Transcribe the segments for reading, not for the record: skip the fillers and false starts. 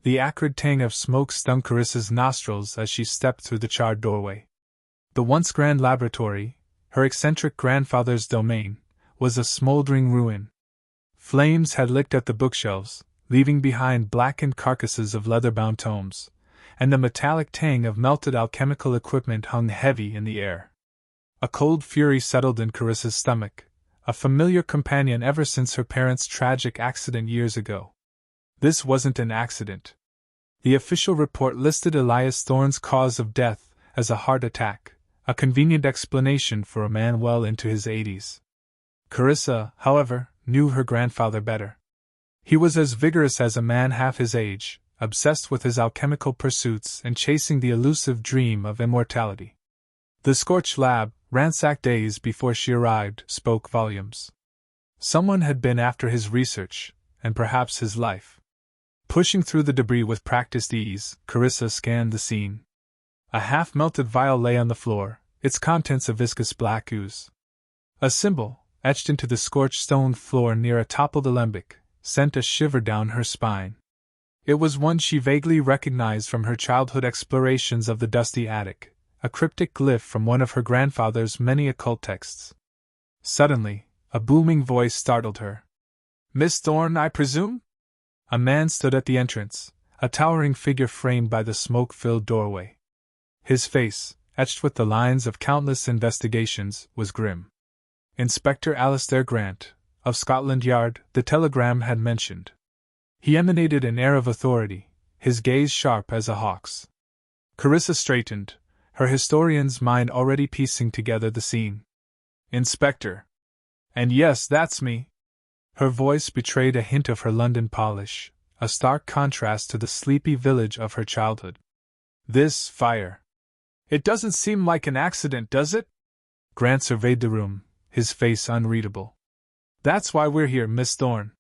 The acrid tang of smoke stung Charissa's nostrils as she stepped through the charred doorway. The once grand laboratory, her eccentric grandfather's domain, was a smoldering ruin. Flames had licked at the bookshelves, leaving behind blackened carcasses of leather-bound tomes, and the metallic tang of melted alchemical equipment hung heavy in the air. A cold fury settled in Charissa's stomach, a familiar companion ever since her parents' tragic accident years ago. This wasn't an accident. The official report listed Elias Thorne's cause of death as a heart attack, a convenient explanation for a man well into his 80s. Charissa, however, knew her grandfather better. He was as vigorous as a man half his age, obsessed with his alchemical pursuits and chasing the elusive dream of immortality. The scorched lab, ransacked days before she arrived, spoke volumes. Someone had been after his research, and perhaps his life. Pushing through the debris with practiced ease, Charissa scanned the scene. A half-melted vial lay on the floor, its contents a viscous black ooze. A symbol, etched into the scorched stone floor near a toppled alembic, sent a shiver down her spine. It was one she vaguely recognized from her childhood explorations of the dusty attic, a cryptic glyph from one of her grandfather's many occult texts. Suddenly, a booming voice startled her. "Miss Thorne, I presume?" A man stood at the entrance, a towering figure framed by the smoke-filled doorway. His face, etched with the lines of countless investigations, was grim. Inspector Alastair Grant, of Scotland Yard, the telegram had mentioned. He emanated an air of authority, his gaze sharp as a hawk's. Charissa straightened, her historian's mind already piecing together the scene. "Inspector. And yes, that's me." Her voice betrayed a hint of her London polish, a stark contrast to the sleepy village of her childhood. "This fire. It doesn't seem like an accident, does it?" Grant surveyed the room, his face unreadable. "That's why we're here, Miss Thorne.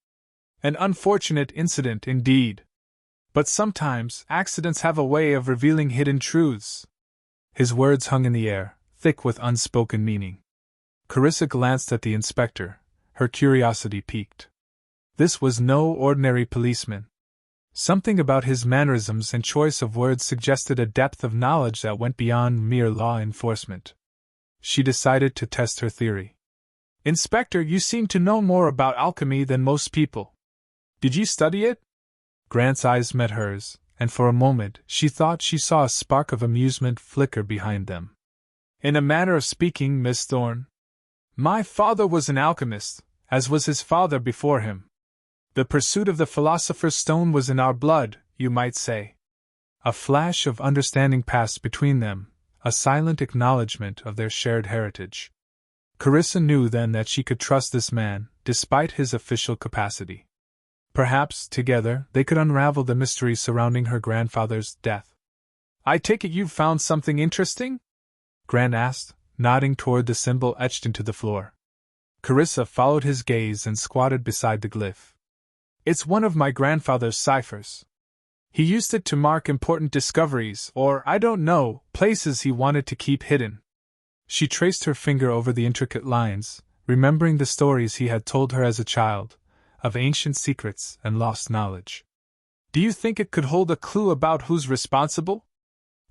An unfortunate incident indeed. But sometimes accidents have a way of revealing hidden truths." His words hung in the air, thick with unspoken meaning. Charissa glanced at the inspector, her curiosity piqued. This was no ordinary policeman. Something about his mannerisms and choice of words suggested a depth of knowledge that went beyond mere law enforcement. She decided to test her theory. "Inspector, you seem to know more about alchemy than most people. Did you study it?" Grant's eyes met hers, and for a moment she thought she saw a spark of amusement flicker behind them. "In a manner of speaking, Miss Thorne. My father was an alchemist, as was his father before him. The pursuit of the philosopher's stone was in our blood, you might say." A flash of understanding passed between them, a silent acknowledgement of their shared heritage. Charissa knew then that she could trust this man, despite his official capacity. Perhaps, together, they could unravel the mystery surrounding her grandfather's death. "I take it you've found something interesting?" Grant asked, nodding toward the symbol etched into the floor. Charissa followed his gaze and squatted beside the glyph. "It's one of my grandfather's ciphers. He used it to mark important discoveries, or, I don't know, places he wanted to keep hidden." She traced her finger over the intricate lines, remembering the stories he had told her as a child, of ancient secrets and lost knowledge. "Do you think it could hold a clue about who's responsible?"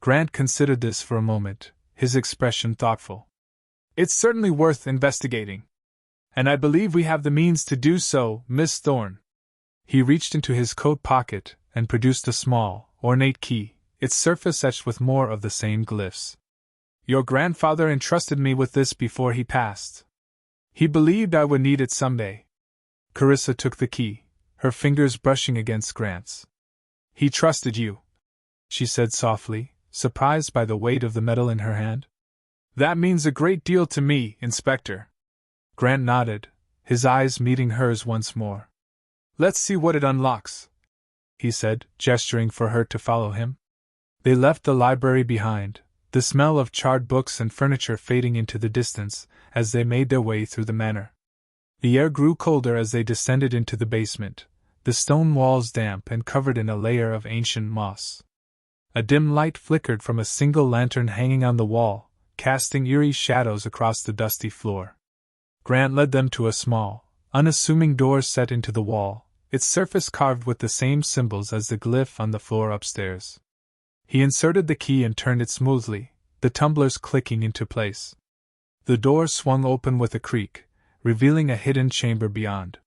Grant considered this for a moment, his expression thoughtful. "It's certainly worth investigating. And I believe we have the means to do so, Miss Thorne." He reached into his coat pocket and produced a small, ornate key, its surface etched with more of the same glyphs. "Your grandfather entrusted me with this before he passed. He believed I would need it someday." Charissa took the key, her fingers brushing against Grant's. "He trusted you," she said softly, surprised by the weight of the metal in her hand. "That means a great deal to me, Inspector." Grant nodded, his eyes meeting hers once more. "Let's see what it unlocks," he said, gesturing for her to follow him. They left the library behind, the smell of charred books and furniture fading into the distance as they made their way through the manor. The air grew colder as they descended into the basement, the stone walls damp and covered in a layer of ancient moss. A dim light flickered from a single lantern hanging on the wall, casting eerie shadows across the dusty floor. Grant led them to a small, unassuming door set into the wall, its surface carved with the same symbols as the glyph on the floor upstairs. He inserted the key and turned it smoothly, the tumblers clicking into place. The door swung open with a creak, revealing a hidden chamber beyond.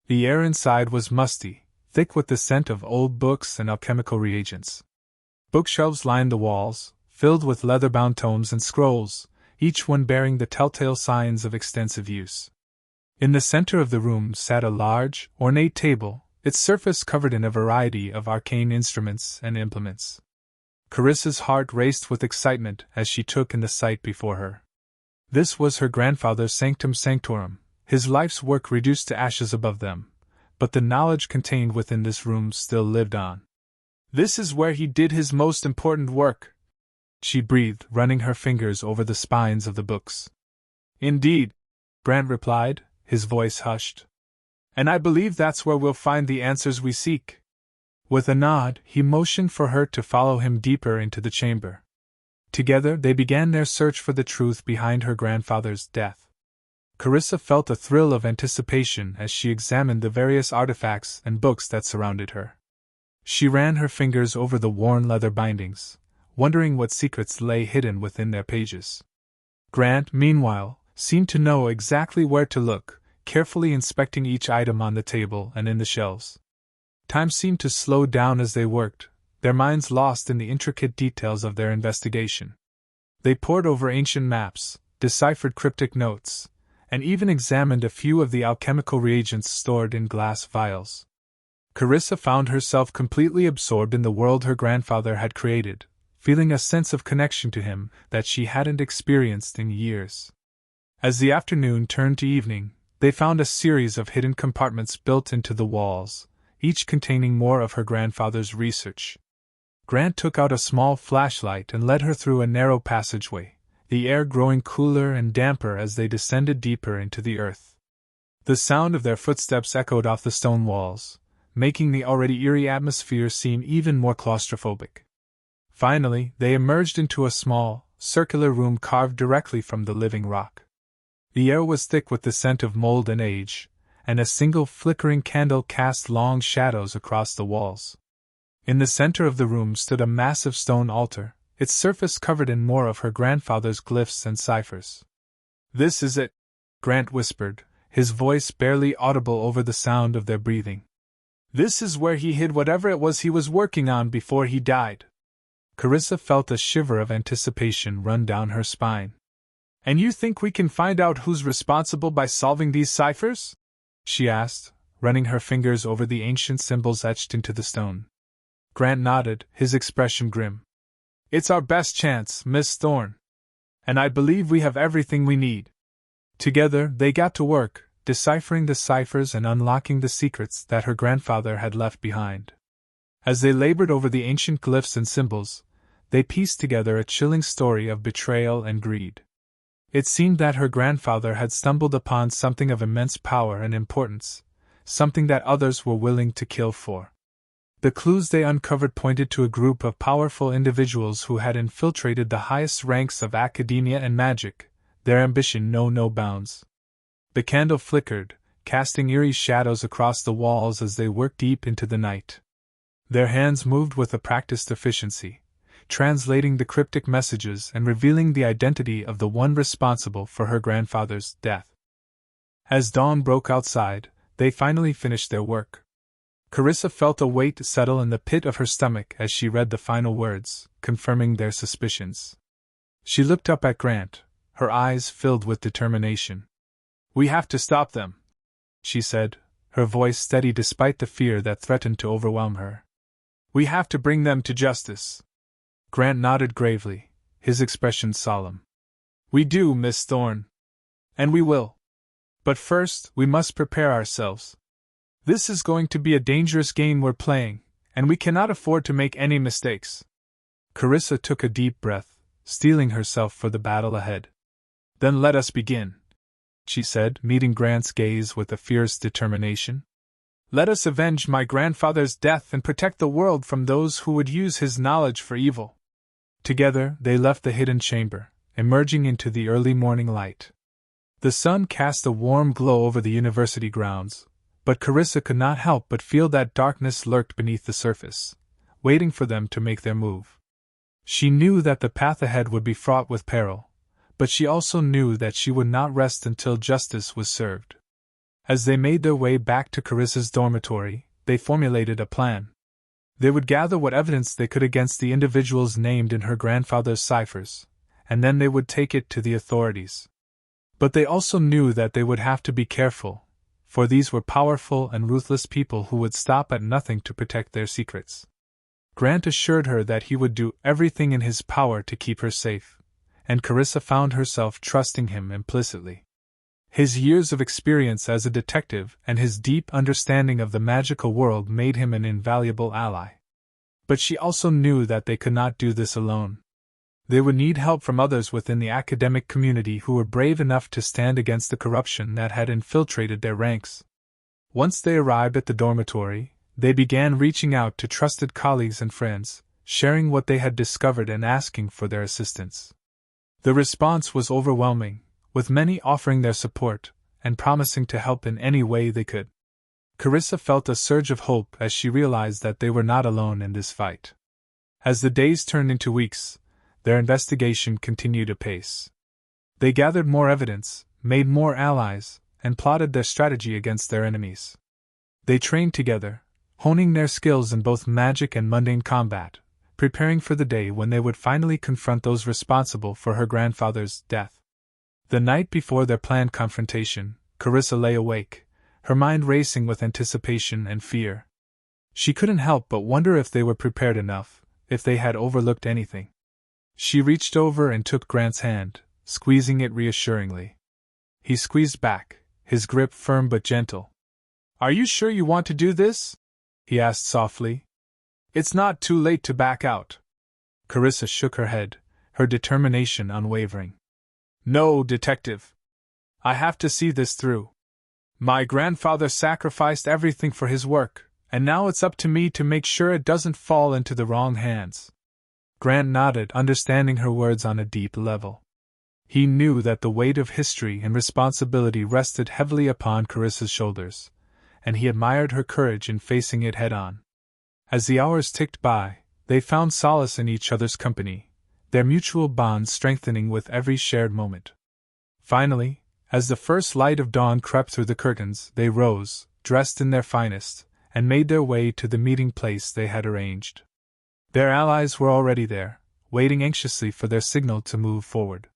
The air inside was musty, thick with the scent of old books and alchemical reagents. Bookshelves lined the walls, filled with leather-bound tomes and scrolls, each one bearing the telltale signs of extensive use. In the center of the room sat a large, ornate table, its surface covered in a variety of arcane instruments and implements. Charissa's heart raced with excitement as she took in the sight before her. This was her grandfather's sanctum sanctorum, his life's work reduced to ashes above them, but the knowledge contained within this room still lived on. "This is where he did his most important work," she breathed, running her fingers over the spines of the books. "Indeed," Grant replied, his voice hushed. "And I believe that's where we'll find the answers we seek." With a nod, he motioned for her to follow him deeper into the chamber. Together they began their search for the truth behind her grandfather's death. Charissa felt a thrill of anticipation as she examined the various artifacts and books that surrounded her. She ran her fingers over the worn leather bindings, wondering what secrets lay hidden within their pages. Grant, meanwhile, seemed to know exactly where to look, carefully inspecting each item on the table and in the shelves. Time seemed to slow down as they worked, their minds lost in the intricate details of their investigation. They pored over ancient maps, deciphered cryptic notes, and even examined a few of the alchemical reagents stored in glass vials. Charissa found herself completely absorbed in the world her grandfather had created, feeling a sense of connection to him that she hadn't experienced in years. As the afternoon turned to evening, they found a series of hidden compartments built into the walls, each containing more of her grandfather's research. Grant took out a small flashlight and led her through a narrow passageway, the air growing cooler and damper as they descended deeper into the earth. The sound of their footsteps echoed off the stone walls, making the already eerie atmosphere seem even more claustrophobic. Finally, they emerged into a small, circular room carved directly from the living rock. The air was thick with the scent of mold and age, and a single flickering candle cast long shadows across the walls. In the center of the room stood a massive stone altar, its surface covered in more of her grandfather's glyphs and ciphers. "This is it," Grant whispered, his voice barely audible over the sound of their breathing. "This is where he hid whatever it was he was working on before he died." Charissa felt a shiver of anticipation run down her spine. "And you think we can find out who's responsible by solving these ciphers?" she asked, running her fingers over the ancient symbols etched into the stone. Grant nodded, his expression grim. "It's our best chance, Miss Thorne. And I believe we have everything we need." Together, they got to work, deciphering the ciphers and unlocking the secrets that her grandfather had left behind. As they labored over the ancient glyphs and symbols, they pieced together a chilling story of betrayal and greed. It seemed that her grandfather had stumbled upon something of immense power and importance, something that others were willing to kill for. The clues they uncovered pointed to a group of powerful individuals who had infiltrated the highest ranks of academia and magic, their ambition knew no bounds. The candle flickered, casting eerie shadows across the walls as they worked deep into the night. Their hands moved with a practiced efficiency, translating the cryptic messages and revealing the identity of the one responsible for her grandfather's death. As dawn broke outside, they finally finished their work. Charissa felt a weight settle in the pit of her stomach as she read the final words, confirming their suspicions. She looked up at Grant, her eyes filled with determination. "We have to stop them," she said, her voice steady despite the fear that threatened to overwhelm her. "We have to bring them to justice." Grant nodded gravely, his expression solemn. "We do, Miss Thorne. And we will. But first, we must prepare ourselves. This is going to be a dangerous game we're playing, and we cannot afford to make any mistakes." Charissa took a deep breath, steeling herself for the battle ahead. "Then let us begin," she said, meeting Grant's gaze with a fierce determination. "Let us avenge my grandfather's death and protect the world from those who would use his knowledge for evil." Together, they left the hidden chamber, emerging into the early morning light. The sun cast a warm glow over the university grounds, but Charissa could not help but feel that darkness lurked beneath the surface, waiting for them to make their move. She knew that the path ahead would be fraught with peril, but she also knew that she would not rest until justice was served. As they made their way back to Charissa's dormitory, they formulated a plan. They would gather what evidence they could against the individuals named in her grandfather's ciphers, and then they would take it to the authorities. But they also knew that they would have to be careful, for these were powerful and ruthless people who would stop at nothing to protect their secrets. Grant assured her that he would do everything in his power to keep her safe, and Charissa found herself trusting him implicitly. His years of experience as a detective and his deep understanding of the magical world made him an invaluable ally. But she also knew that they could not do this alone. They would need help from others within the academic community who were brave enough to stand against the corruption that had infiltrated their ranks. Once they arrived at the dormitory, they began reaching out to trusted colleagues and friends, sharing what they had discovered and asking for their assistance. The response was overwhelming, with many offering their support and promising to help in any way they could. Charissa felt a surge of hope as she realized that they were not alone in this fight. As the days turned into weeks, their investigation continued apace. They gathered more evidence, made more allies, and plotted their strategy against their enemies. They trained together, honing their skills in both magic and mundane combat, preparing for the day when they would finally confront those responsible for her grandfather's death. The night before their planned confrontation, Charissa lay awake, her mind racing with anticipation and fear. She couldn't help but wonder if they were prepared enough, if they had overlooked anything. She reached over and took Grant's hand, squeezing it reassuringly. He squeezed back, his grip firm but gentle. "Are you sure you want to do this?" he asked softly. "It's not too late to back out." Charissa shook her head, her determination unwavering. "No, detective. I have to see this through. My grandfather sacrificed everything for his work, and now it's up to me to make sure it doesn't fall into the wrong hands." Grant nodded, understanding her words on a deep level. He knew that the weight of history and responsibility rested heavily upon Charissa's shoulders, and he admired her courage in facing it head-on. As the hours ticked by, they found solace in each other's company, their mutual bond strengthening with every shared moment. Finally, as the first light of dawn crept through the curtains, they rose, dressed in their finest, and made their way to the meeting place they had arranged. Their allies were already there, waiting anxiously for their signal to move forward.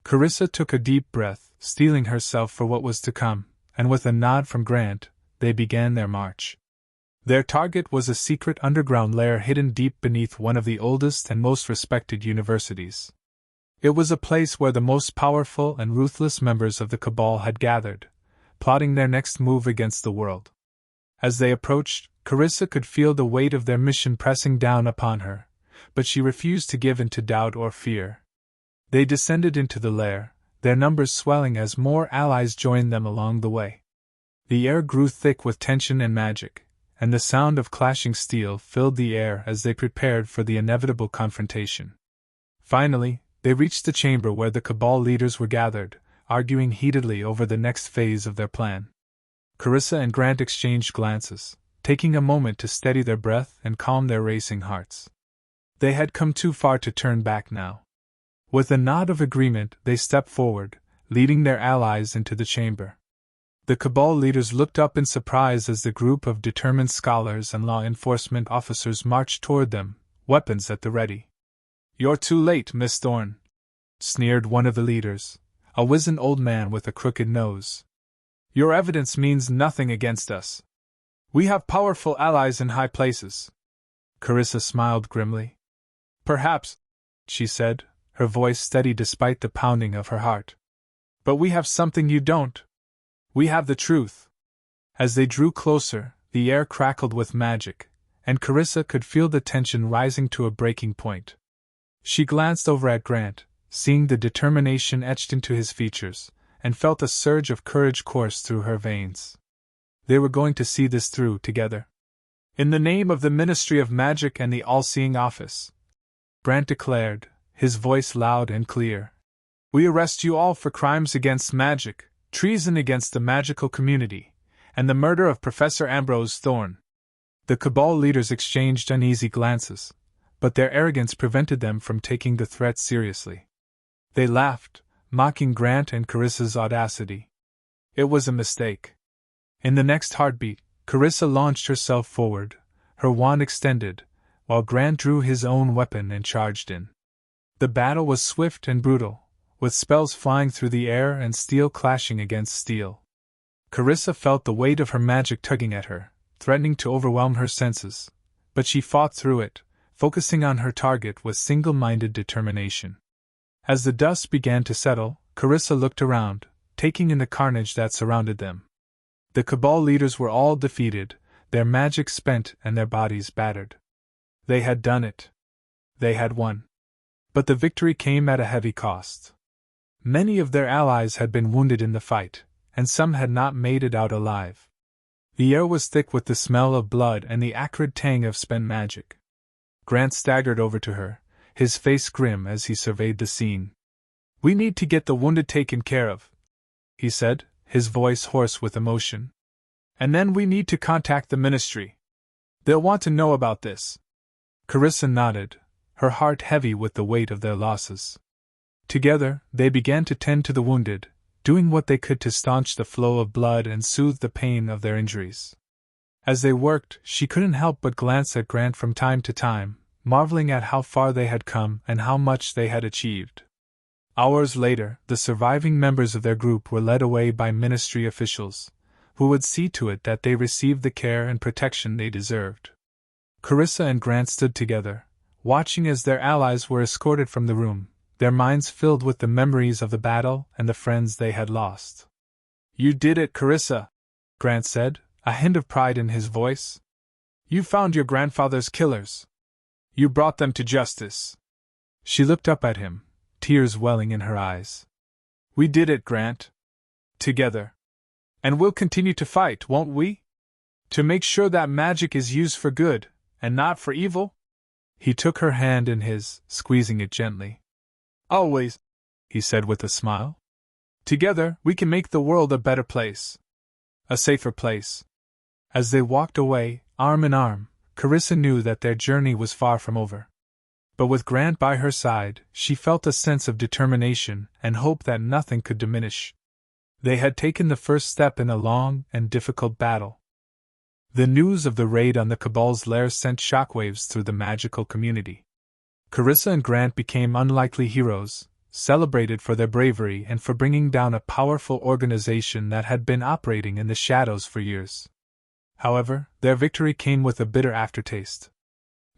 Charissa took a deep breath, steeling herself for what was to come, and with a nod from Grant, they began their march. Their target was a secret underground lair hidden deep beneath one of the oldest and most respected universities. It was a place where the most powerful and ruthless members of the Cabal had gathered, plotting their next move against the world. As they approached, Charissa could feel the weight of their mission pressing down upon her, but she refused to give in to doubt or fear. They descended into the lair, their numbers swelling as more allies joined them along the way. The air grew thick with tension and magic, and the sound of clashing steel filled the air as they prepared for the inevitable confrontation. Finally, they reached the chamber where the Cabal leaders were gathered, arguing heatedly over the next phase of their plan. Charissa and Grant exchanged glances, taking a moment to steady their breath and calm their racing hearts. They had come too far to turn back now. With a nod of agreement, they stepped forward, leading their allies into the chamber. The Cabal leaders looked up in surprise as the group of determined scholars and law enforcement officers marched toward them, weapons at the ready. "You're too late, Miss Thorne," sneered one of the leaders, a wizened old man with a crooked nose. "Your evidence means nothing against us. We have powerful allies in high places." Charissa smiled grimly. "Perhaps," she said, her voice steady despite the pounding of her heart. "But we have something you don't. We have the truth." As they drew closer, the air crackled with magic, and Charissa could feel the tension rising to a breaking point. She glanced over at Grant, seeing the determination etched into his features, and felt a surge of courage course through her veins. They were going to see this through together. "In the name of the Ministry of Magic and the All-Seeing Office," Grant declared, his voice loud and clear, "we arrest you all for crimes against magic, treason against the magical community, and the murder of Professor Ambrose Thorne. The Cabal leaders exchanged uneasy glances, but their arrogance prevented them from taking the threat seriously. They laughed, mocking Grant and Charissa's audacity. It was a mistake. In the next heartbeat, Charissa launched herself forward, her wand extended, while Grant drew his own weapon and charged in. The battle was swift and brutal, with spells flying through the air and steel clashing against steel. Charissa felt the weight of her magic tugging at her, threatening to overwhelm her senses, but she fought through it, focusing on her target with single-minded determination. As the dust began to settle, Charissa looked around, taking in the carnage that surrounded them. The Cabal leaders were all defeated, their magic spent and their bodies battered. They had done it. They had won. But the victory came at a heavy cost. Many of their allies had been wounded in the fight, and some had not made it out alive. The air was thick with the smell of blood and the acrid tang of spent magic. Grant staggered over to her, his face grim as he surveyed the scene. "We need to get the wounded taken care of," he said, his voice hoarse with emotion. "And then we need to contact the Ministry. They'll want to know about this." Charissa nodded, her heart heavy with the weight of their losses. Together, they began to tend to the wounded, doing what they could to staunch the flow of blood and soothe the pain of their injuries. As they worked, she couldn't help but glance at Grant from time to time, marveling at how far they had come and how much they had achieved. Hours later, the surviving members of their group were led away by Ministry officials, who would see to it that they received the care and protection they deserved. Charissa and Grant stood together, watching as their allies were escorted from the room, their minds filled with the memories of the battle and the friends they had lost. "You did it, Charissa," Grant said, a hint of pride in his voice. "You found your grandfather's killers. You brought them to justice." She looked up at him, tears welling in her eyes. "We did it, Grant. Together. And we'll continue to fight, won't we? To make sure that magic is used for good, and not for evil?" He took her hand in his, squeezing it gently. "Always," he said with a smile. "Together, we can make the world a better place. A safer place." As they walked away, arm in arm, Charissa knew that their journey was far from over. But with Grant by her side, she felt a sense of determination and hope that nothing could diminish. They had taken the first step in a long and difficult battle. The news of the raid on the Cabal's lair sent shockwaves through the magical community. Charissa and Grant became unlikely heroes, celebrated for their bravery and for bringing down a powerful organization that had been operating in the shadows for years. However, their victory came with a bitter aftertaste.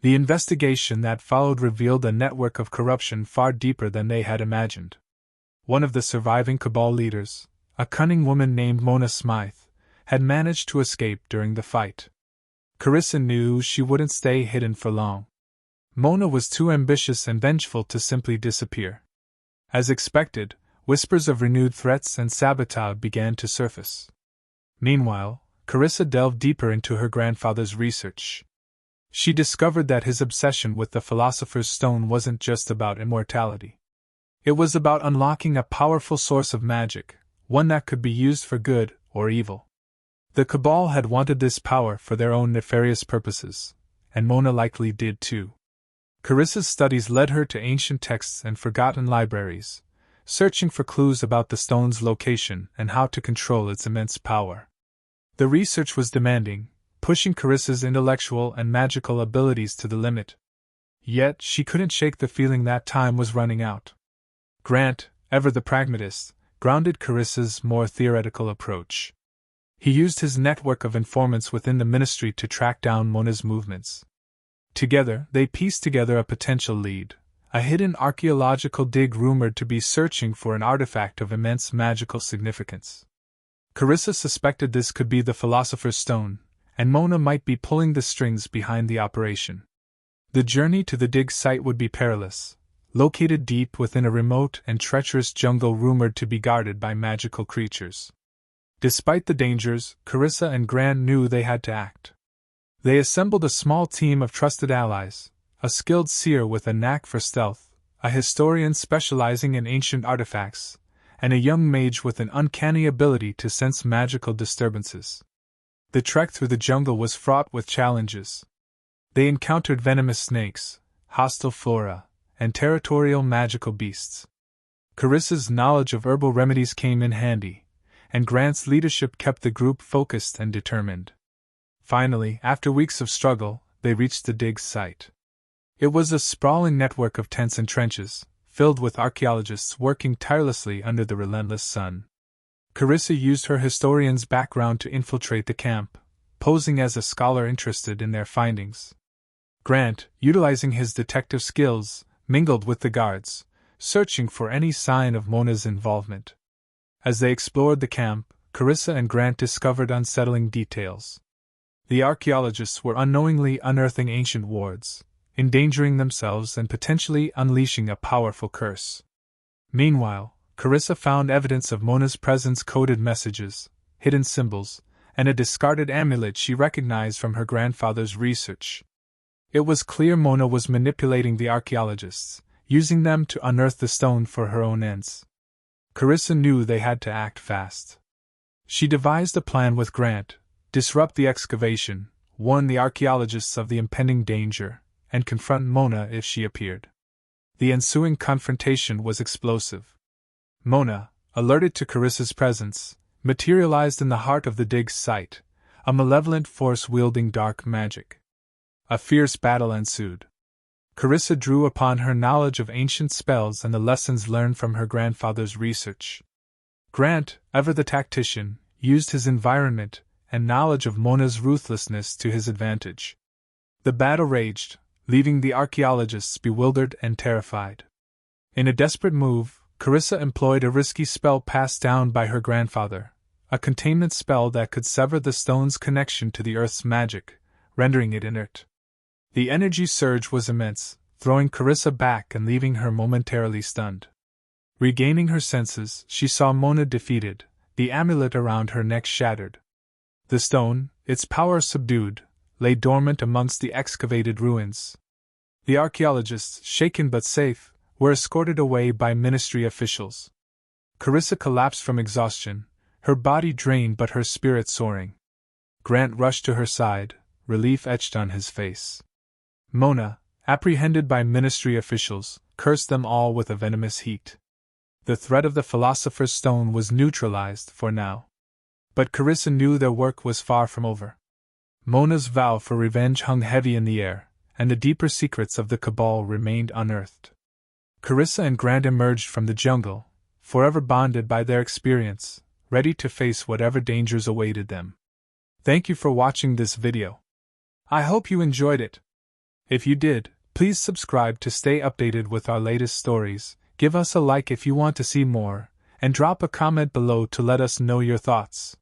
The investigation that followed revealed a network of corruption far deeper than they had imagined. One of the surviving Cabal leaders, a cunning woman named Mona Smythe, had managed to escape during the fight. Charissa knew she wouldn't stay hidden for long. Mona was too ambitious and vengeful to simply disappear. As expected, whispers of renewed threats and sabotage began to surface. Meanwhile, Charissa delved deeper into her grandfather's research. She discovered that his obsession with the philosopher's stone wasn't just about immortality. It was about unlocking a powerful source of magic, one that could be used for good or evil. The Cabal had wanted this power for their own nefarious purposes, and Mona likely did too. Charissa's studies led her to ancient texts and forgotten libraries, searching for clues about the stone's location and how to control its immense power. The research was demanding, pushing Charissa's intellectual and magical abilities to the limit. Yet she couldn't shake the feeling that time was running out. Grant, ever the pragmatist, grounded Charissa's more theoretical approach. He used his network of informants within the Ministry to track down Mona's movements. Together, they pieced together a potential lead, a hidden archaeological dig rumored to be searching for an artifact of immense magical significance. Charissa suspected this could be the Philosopher's Stone, and Mona might be pulling the strings behind the operation. The journey to the dig site would be perilous, located deep within a remote and treacherous jungle rumored to be guarded by magical creatures. Despite the dangers, Charissa and Grant knew they had to act. They assembled a small team of trusted allies, a skilled seer with a knack for stealth, a historian specializing in ancient artifacts, and a young mage with an uncanny ability to sense magical disturbances. The trek through the jungle was fraught with challenges. They encountered venomous snakes, hostile flora, and territorial magical beasts. Charissa's knowledge of herbal remedies came in handy, and Grant's leadership kept the group focused and determined. Finally, after weeks of struggle, they reached the dig's site. It was a sprawling network of tents and trenches, filled with archaeologists working tirelessly under the relentless sun. Charissa used her historian's background to infiltrate the camp, posing as a scholar interested in their findings. Grant, utilizing his detective skills, mingled with the guards, searching for any sign of Mona's involvement. As they explored the camp, Charissa and Grant discovered unsettling details. The archaeologists were unknowingly unearthing ancient wards, endangering themselves and potentially unleashing a powerful curse. Meanwhile, Charissa found evidence of Mona's presence: coded messages, hidden symbols, and a discarded amulet she recognized from her grandfather's research. It was clear Mona was manipulating the archaeologists, using them to unearth the stone for her own ends. Charissa knew they had to act fast. She devised a plan with Grant: disrupt the excavation, warn the archaeologists of the impending danger, and confront Mona if she appeared. The ensuing confrontation was explosive. Mona, alerted to Charissa's presence, materialized in the heart of the dig's site, a malevolent force wielding dark magic. A fierce battle ensued. Charissa drew upon her knowledge of ancient spells and the lessons learned from her grandfather's research. Grant, ever the tactician, used his environment and knowledge of Mona's ruthlessness to his advantage. The battle raged, leaving the archaeologists bewildered and terrified. In a desperate move, Charissa employed a risky spell passed down by her grandfather, a containment spell that could sever the stone's connection to the earth's magic, rendering it inert. The energy surge was immense, throwing Charissa back and leaving her momentarily stunned. Regaining her senses, she saw Mona defeated, the amulet around her neck shattered. The stone, its power subdued, lay dormant amongst the excavated ruins. The archaeologists, shaken but safe, were escorted away by ministry officials. Charissa collapsed from exhaustion, her body drained but her spirit soaring. Grant rushed to her side, relief etched on his face. Mona, apprehended by ministry officials, cursed them all with a venomous heat. The threat of the philosopher's stone was neutralized for now. But Charissa knew their work was far from over. Mona's vow for revenge hung heavy in the air, and the deeper secrets of the cabal remained unearthed. Charissa and Grant emerged from the jungle, forever bonded by their experience, ready to face whatever dangers awaited them. Thank you for watching this video. I hope you enjoyed it. If you did, please subscribe to stay updated with our latest stories, give us a like if you want to see more, and drop a comment below to let us know your thoughts.